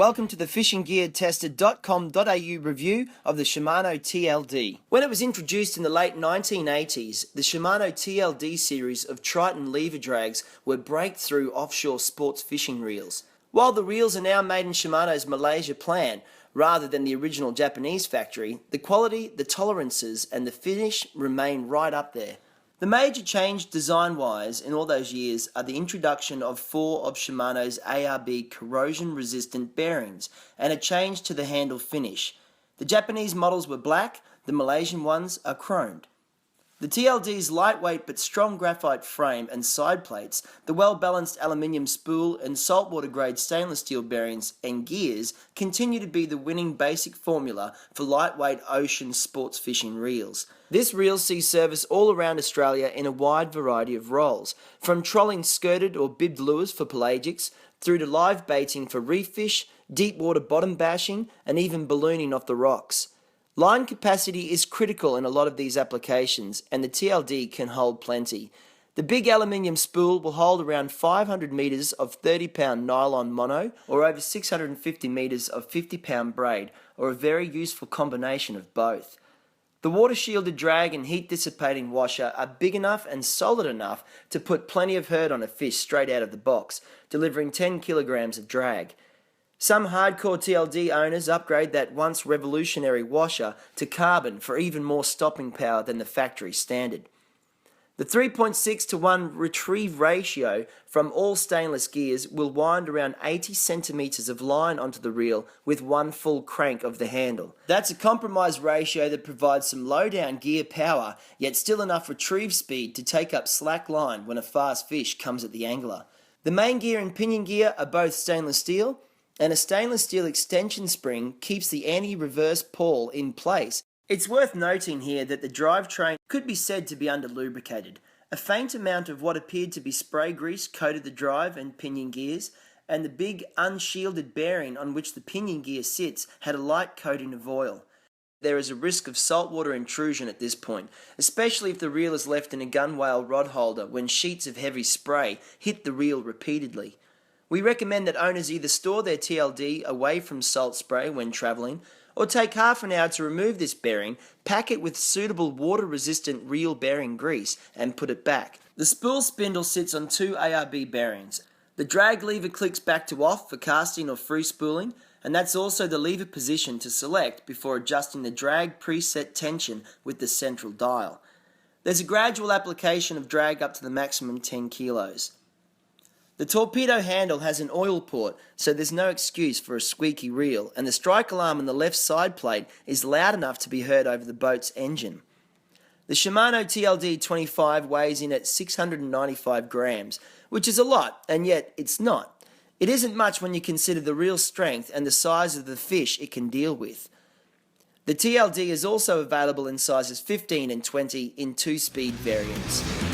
welcome to the FishingGearTester.com.au review of the Shimano TLD. When it was introduced in the late 1980s, the Shimano TLD series of Triton Lever Drags were breakthrough offshore sports fishing reels. While the reels are now made in Shimano's Malaysia plant, rather than the original Japanese factory, the quality, the tolerances and the finish remain right up there. The major change design-wise in all those years are the introduction of 4 of Shimano's ARB corrosion-resistant bearings and a change to the handle finish. The Japanese models were black, the Malaysian ones are chromed. The TLD's lightweight but strong graphite frame and side plates, the well-balanced aluminium spool and saltwater-grade stainless steel bearings and gears continue to be the winning basic formula for lightweight ocean sports fishing reels. This reel sees service all around Australia in a wide variety of roles, from trolling skirted or bibbed lures for pelagics, through to live baiting for reef fish, deep water bottom bashing, and even ballooning off the rocks. Line capacity is critical in a lot of these applications, and the TLD can hold plenty. The big aluminium spool will hold around 500 metres of 30-pound nylon mono, or over 650 metres of 50-pound braid, or a very useful combination of both. The water-shielded drag and heat-dissipating washer are big enough and solid enough to put plenty of hurt on a fish straight out of the box, delivering 10 kilograms of drag. Some hardcore TLD owners upgrade that once revolutionary washer to carbon for even more stopping power than the factory standard. The 3.6 to 1 retrieve ratio from all stainless gears will wind around 80 centimetres of line onto the reel with one full crank of the handle. That's a compromise ratio that provides some low-down gear power, yet still enough retrieve speed to take up slack line when a fast fish comes at the angler. The main gear and pinion gear are both stainless steel, and a stainless steel extension spring keeps the anti-reverse pawl in place. It's worth noting here that the drivetrain could be said to be under-lubricated. A faint amount of what appeared to be spray grease coated the drive and pinion gears, and the big unshielded bearing on which the pinion gear sits had a light coating of oil. There is a risk of saltwater intrusion at this point, especially if the reel is left in a gunwale rod holder when sheets of heavy spray hit the reel repeatedly. We recommend that owners either store their TLD away from salt spray when travelling, or take half an hour to remove this bearing, pack it with suitable water-resistant reel bearing grease, and put it back. The spool spindle sits on 2 ARB bearings. The drag lever clicks back to off for casting or free spooling, and that's also the lever position to select before adjusting the drag preset tension with the central dial. There's a gradual application of drag up to the maximum 10 kilos. The torpedo handle has an oil port, so there's no excuse for a squeaky reel, and the strike alarm on the left side plate is loud enough to be heard over the boat's engine. The Shimano TLD 25 weighs in at 695 grams, which is a lot, and yet it's not. It isn't much when you consider the reel strength and the size of the fish it can deal with. The TLD is also available in sizes 15 and 20 in 2-speed variants.